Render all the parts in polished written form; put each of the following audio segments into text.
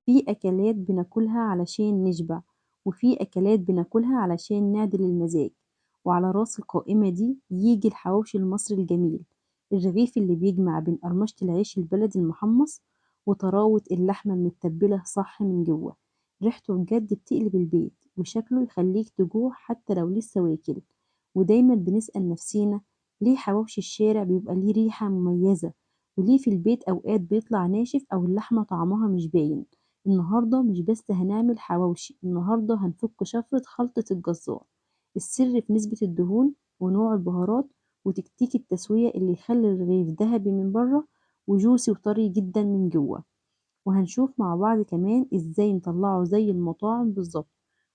في أكلات بناكلها علشان نشبع، وفي أكلات بناكلها علشان نعدل المزاج، وعلى رأس القائمة دي ييجي الحواوشي المصري الجميل، الرغيف اللي بيجمع بين قرمشة العيش البلدي المحمص وطراوة اللحمة المتبلة صح من جوه. ريحته بجد بتقلب البيت، وشكله يخليك تجوع حتى لو لسه واكل. ودايما بنسأل نفسينا، ليه حواوشي الشارع بيبقى ليه ريحة مميزة، وليه في البيت أوقات بيطلع ناشف أو اللحمة طعمها مش باين؟ النهاردة مش بس هنعمل حواوشي، النهاردة هنفك شفرة خلطة الجزار. السر في نسبة الدهون ونوع البهارات وتكتيك التسوية اللي يخلي الرغيف ذهبي من بره وجوسي وطري جدا من جوه. وهنشوف مع بعض كمان ازاي نطلعه زي المطاعم بالظبط،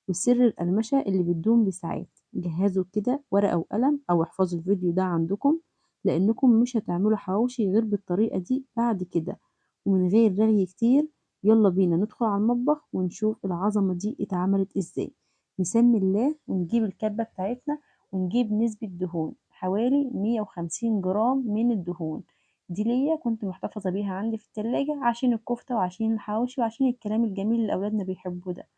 وسر القرمشة اللي بتدوم لساعات. جهزوا كده ورقة وقلم أو احفظوا الفيديو ده عندكم، لأنكم مش هتعملوا حواوشي غير بالطريقة دي بعد كده. ومن غير رغي كتير، يلا بينا ندخل على المطبخ ونشوف العظمة دي اتعملت ازاي. نسمي الله ونجيب الكبة بتاعتنا، ونجيب نسبة دهون حوالي 150 جرام من الدهون. دي ليا كنت محتفظة بيها عندي في التلاجة عشان الكفتة وعشان الحواوشي وعشان الكلام الجميل اللي أولادنا بيحبوه ده.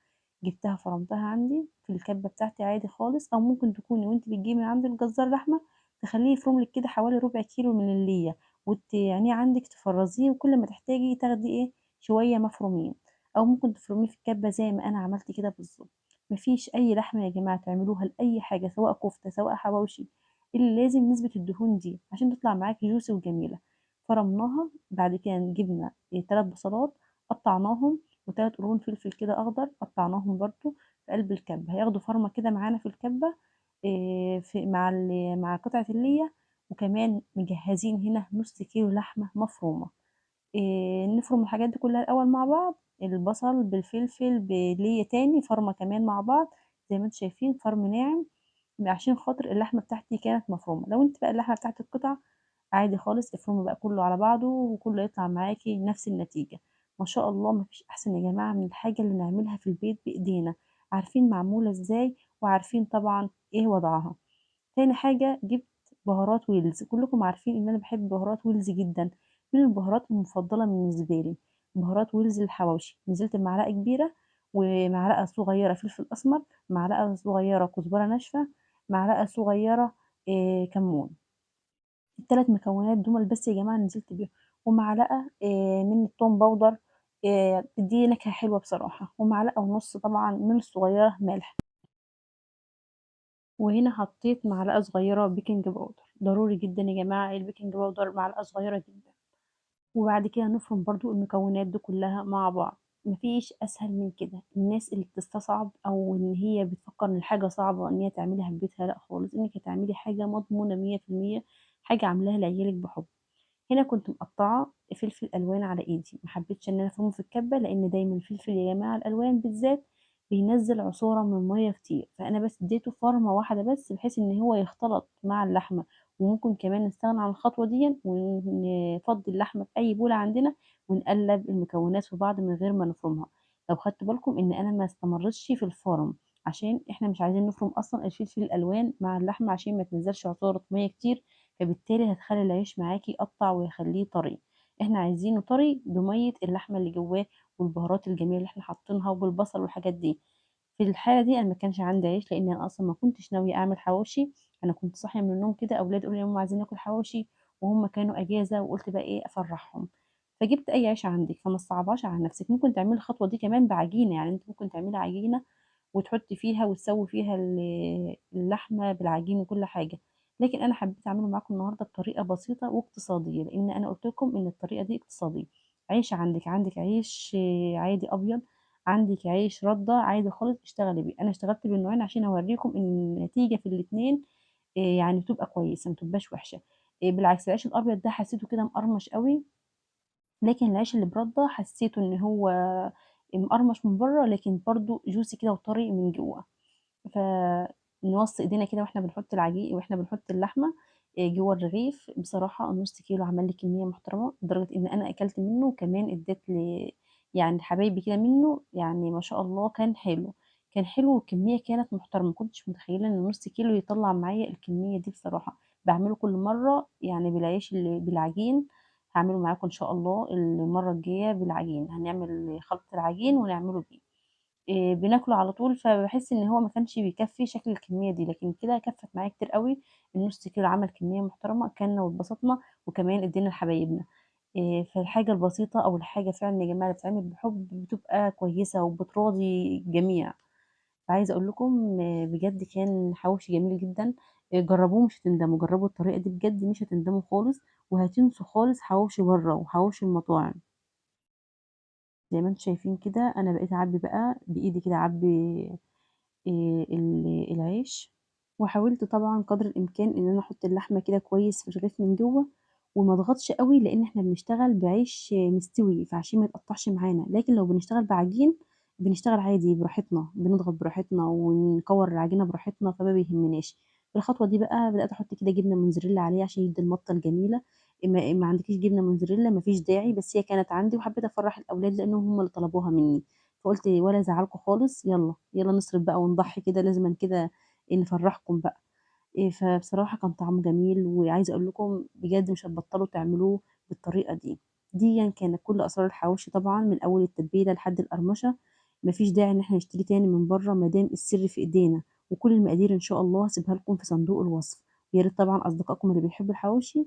جبتها فرمتها عندي في الكبة بتاعتي عادي خالص، أو ممكن تكوني وانت بتجيبي من عند الجزار لحمة تخليه يفرملك كده حوالي ربع كيلو من اللية، يعني عندك تفرزيه، وكل ما تحتاجي تاخدي ايه شوية مفرومين، أو ممكن تفرميه في الكبة زي ما أنا عملت كده بالظبط. مفيش أي لحمة يا جماعة تعملوها لأي حاجة، سواء كفتة سواء حواوشي، اللي لازم نسبة الدهون دي عشان تطلع معاكي جوسي وجميلة. فرمناها، بعد كده جبنا 3 بصلات قطعناهم، و3 قرون فلفل كده اخضر قطعناهم برضو في قلب الكبه، هياخدوا فرمه كده معانا في الكبه. في مع قطعه اللية. وكمان مجهزين هنا نص كيلو لحمه مفرومه. نفرم الحاجات دي كلها الاول مع بعض، البصل بالفلفل بلية تاني فرمه كمان مع بعض، زي ما انتم شايفين فرم ناعم، عشان خاطر اللحمه بتاعتي كانت مفرومه. لو انت بقى اللحمه بتاعت القطع عادي خالص، افرمي بقى كله على بعضه وكله يطلع معاكي نفس النتيجة. ما شاء الله مفيش احسن يا جماعة من الحاجة اللي نعملها في البيت بايدينا، عارفين معمولة ازاي وعارفين طبعا ايه وضعها. تاني حاجة جبت بهارات ويلز، كلكم عارفين ان انا بحب بهارات ويلز جدا، من البهارات المفضلة بالنسبة لي بهارات ويلز الحواوشي. نزلت بمعلقة كبيرة، ومعلقة صغيرة فلفل اسمر، معلقة صغيرة كزبرة ناشفة، معلقة صغيرة كمون. ال3 مكونات دول بس يا جماعة نزلت بيهم، ومعلقة من التوم باودر، بتدي نكهة حلوة بصراحة، ومعلقة ونص طبعا من الصغيرة ملح. وهنا حطيت معلقة صغيرة بيكنج باودر، ضروري جدا يا جماعة البيكنج باودر معلقة صغيرة جدا. وبعد كده نفرم برضو المكونات دي كلها مع بعض. مفيش اسهل من كده. الناس اللي بتستصعب او ان هي بتفكر ان الحاجه صعبه وان هي تعملها في بيتها، لا خالص، انك هتعملي حاجه مضمونه 100%، حاجه عاملاها لعيالك بحب. هنا كنت مقطعه فلفل الوان على ايدي، ما حبيتش ان انا افرمه في الكبه، لان دايما الفلفل يا جماعه الالوان بالذات بينزل عصاره من الميه كتير، فانا بس اديته فرمه واحده بس بحيث ان هو يختلط مع اللحمه. وممكن كمان نستغنى عن الخطوه دي ونفضي اللحمه في اي بوله عندنا، ونقلب المكونات في بعض من غير ما نفرمها. لو خدت بالكم ان انا ما استمرتش في الفرم، عشان احنا مش عايزين نفرم اصلا الفلفل الالوان مع اللحمه عشان ما تنزلش عصاره ميه كتير، فبالتالي هتخلي العيش معاكي يقطع ويخليه طري. احنا عايزينه طري بمية اللحمة اللي جواه والبهارات الجميلة اللي احنا حاطينها وبالبصل والحاجات دي. في الحالة دي انا ما كانش عندي عيش، لان انا اصلا ما كنتش ناوية اعمل حواوشي. انا كنت صاحية من النوم كده، اولاد قالوا لي يا ماما عايزين ناكل حواوشي، وهم كانوا اجازة، وقلت بقى ايه افرحهم. فجبت اي عيش عندك، فما تصعبهاش على نفسك. ممكن تعملي الخطوة دي كمان بعجينة، يعني انت ممكن تعملي عجينة وتحطي فيها وتسوي فيها اللحمة بالعجين وكل حاجة. لكن انا حبيت اعمله معاكم النهارده بطريقه بسيطه واقتصاديه، لان انا قلت لكم ان الطريقه دي اقتصاديه. عيش عندك عيش عادي ابيض، عندك عيش رده عادي خالص اشتغلي بيه. انا اشتغلت بالنوعين عشان اوريكم ان النتيجه في الاثنين يعني تبقى كويسه ما تبقاش وحشه. بالعكس العيش الابيض ده حسيته كده مقرمش قوي، لكن العيش اللي برده حسيته ان هو مقرمش من بره لكن برضو جوسي كده وطري من جوه. فنوصي ايدينا كده واحنا بنحط العجين واحنا بنحط اللحمه جوه الرغيف. بصراحه النص كيلو عمل لي كميه محترمه، لدرجه ان انا اكلت منه وكمان اديت يعني حبايبي كده منه. يعني ما شاء الله كان حلو، كان حلو والكميه كانت محترمه. ما كنتش متخيله ان نص كيلو يطلع معايا الكميه دي بصراحه. بعمله كل مره يعني بالعيش اللي بالعجين هعمله معاكم ان شاء الله المره الجايه بالعجين، هنعمل خلطه العجين ونعمله بيه. بناكله على طول، فباحس إن هو ما كانش بيكفّي شكل الكمية دي، لكن كده كفّت معايا كتير أوي، النُص كيلو عمل كمية محترمة، كلنا واتبسطنا وكمان ادّينا لحبايبنا. فالحاجة البسيطة أو الحاجة فعلًا يا جماعة اللي بتتعمل بحُب بتبقى كويسة وبتراضي الجميع. فعايزة أقول لكم بجد كان حواوشي جميل جدًا، جرّبوه مش هتندموا، جرّبوا الطريقة دي بجد مش هتندموا خالص، وهتنسوا خالص حواوشي برّه وحواوشي المطاعم. زي ما أنتم شايفين كده أنا بقيت أعبّي بقى بإيدي كده أعبّي العيش، وحاولت طبعًا قدر الإمكان إن أنا أحط اللحمة كده كويس في الرغيف من جوّه، وما اضغطش أوي لإن إحنا بنشتغل بعيش مستوي، فعشان ما يتقطعش معانا، لكن لو بنشتغل بعجين بنشتغل عادي براحتنا، بنضغط براحتنا ونكوّر العجينة براحتنا فما بيهمناش. في الخطوة دي بقى بدأت أحط كده جبنة موتزاريلا عليه عشان يدّي المَطّة الجميلة، ما عندكيش جبنة موتزاريلا ما فيش داعي، بس هي كانت عندي وحبيت أفرّح الأولاد لإنهم هم اللي طلبوها منّي. فقُلت ولا أزعّلكم خالص يالّا نصرف بقى ونضحّي كده لازمًا كده نفرّحكم بقى. فبصراحة كان طعمه جميل، وعايزة أقول لكم بجد مش هتبطّلوا تعملوه بالطريقة دي. ديًا كانت كل أسرار الحواوشي طبعًا من أول التتبيلة لحد القرمشة، ما فيش داعي إن إحنا نشتري تاني من برّه ما دام السر في إيدينا، وكل المقادير إن شاء الله هاسيبها لكم في صندوق الوصف. ويا ريت طبعًا أصدقائكم اللي بيحبوا الحواوشي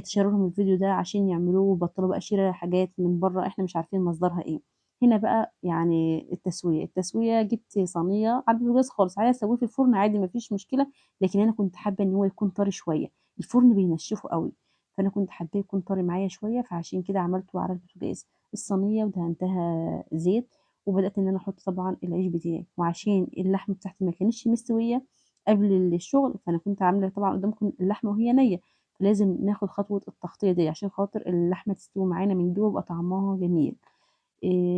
تشيروا لهم الفيديو ده عشان يعملوه ويبطّلوا بقى شِرا حاجات من برّه إحنا مش عارفين مصدرها إيه. هنا بقى يعني التسوية جِبت صينية على البوتاجاز خالص، عايزة أسويه في الفرن عادي ما فيش مشكلة، لكن أنا كنت حابة إن هو يكون طري شوية، الفرن بينشّفه أوي، فأنا كنت حاباه يكون طري معايا شوية، فعشان كده عملته على البوتاجاز. الصينية ودهنتها زيت، وبدأت إن أنا أحط طبعًا العيش بتاعي، وعشان اللحمة بتاعتي ما كانتش مستوية قبل الشغل، فأنا كنت عاملة طبعًا قدامكم اللحمة وهي نيّة، فلازم ناخد خطوة التغطية دي عشان خاطر اللحمة تستوي معانا من جوّه ويبقى طعمها جميل.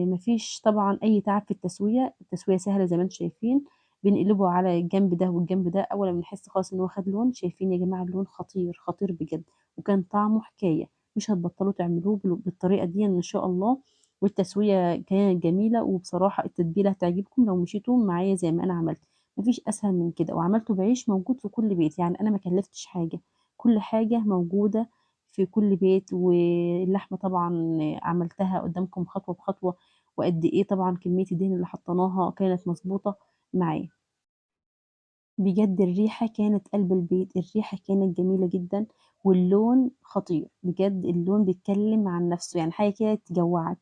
ما فيش طبعًا أي تعب في التسوية، التسوية سهلة زي ما أنتم شايفين، بنقلبه على الجنب ده والجنب ده، أول ما نحس خلاص إن هو خد لون، شايفين يا جماعة اللون خطير، خطير بجد، وكان طعمه حكاية، مش هتبطّلوا تعملوه بالطريقة ديًّا إن شاء الله، والتسوية كانت جميلة، وبصراحة التتبيلة هتعجبكم لو مشيتوا معايا زي ما أنا عملت، ما فيش أسهل من كده، وعملته بعيش موجود في كل بيت، يعني أنا ما كلّفتش حاجة، كل حاجة موجودة في كل بيت، واللحمة طبعًا عملتها قدّامكم خطوة بخطوة، وقد إيه طبعًا كمية الدهن اللي حطيناها كانت مضبوطة معاه. بجد الريحة كانت قلب البيت، الريحة كانت جميلة جدًا، واللون خطير، بجد اللون بيتكلم عن نفسه، يعني حاجة كده تجوّعك.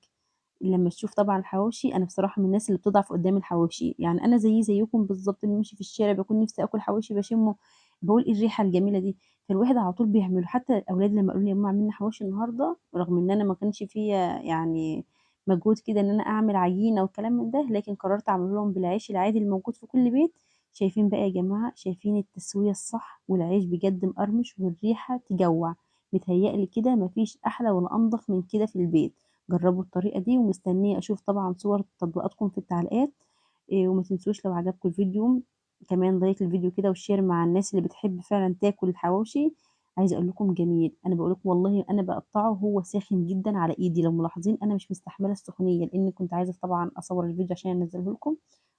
لمّا تشوف طبعًا الحواوشي أنا بصراحة من الناس اللي بتضعف قدّام الحواوشي، يعني أنا زيي زيكم بالضبط اللي ماشي في الشارع باكون نفسي آكل حواوشي باشمه باقول إيه الريحة الجميلة دي، فالواحد على طول بيعمله، حتى الأولاد لمّا قالوا لي: يا ماما اعملي لنا حواوشي النهارده، رغم إن أنا ما كانش فيّا يعني مجهود كده إن أنا أعمل عجينة وكلام من ده، لكن قررت أعمله لهم بالعيش العادي الموجود في كل بيت. شايفين بقى يا جماعة، شايفين التسوية الصح والعيش بجد مقرمش والريحة تجوّع، متهيأ لي كده ما فيش أحلى ولا أنضف من كده في البيت. جرّبوا الطريقة دي، ومستنية أشوف طبعًا صور تطبيقاتكم في التعليقات، وما تنسوش لو عجبكم الفيديو كمان لايك الفيديو كده وshare مع الناس اللي بتحب فعلًا تاكل الحواوشي. عايزة أقول لكم جميل، أنا باقول لكم والله أنا باقطّعه وهو ساخن جدًا على إيدي، لو ملاحظين أنا مش مستحملة السخونية، لإني كنت عايزة طبعًا أصوّر الفيديو عشان أنزّله لكم.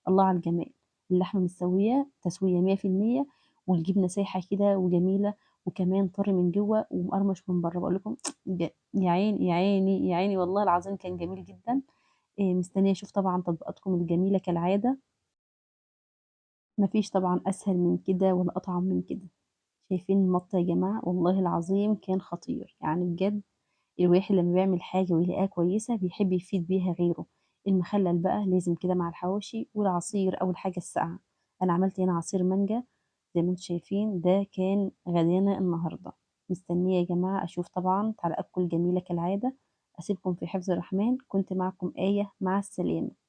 الله على الجمال، اللحمة مستوية تسوية 100% والجبنة سايحة كده وجميلة، وكمان طري من جوّه ومقرمش من برّه، باقول لكم يا عيني، يا عيني، يا عيني والله العظيم كان جميل جدًا. مستنية أشوف طبعًا تطبيقاتكم الجميلة كالعادة، ما فيش طبعًا أسهل من كده ولا أطعم من كده. شايفين المَط يا جماعة، والله العظيم كان خطير، يعني بجد الواحد لمّا بيعمل حاجة ويلاقيها كويسة بيحب يفيد بيها غيره. المخلل بقى لازم كده مع الحواوشي والعصير أو الحاجة الساقعة. أنا عملت هنا عصير مانجا زي ما أنتم شايفين، ده كان غدانا النهارده. مستنية يا جماعة أشوف طبعًا تعليقاتكم الجميلة كالعادة. أسيبكم في حفظ الرحمن، كنت معكم آية، مع السلامة.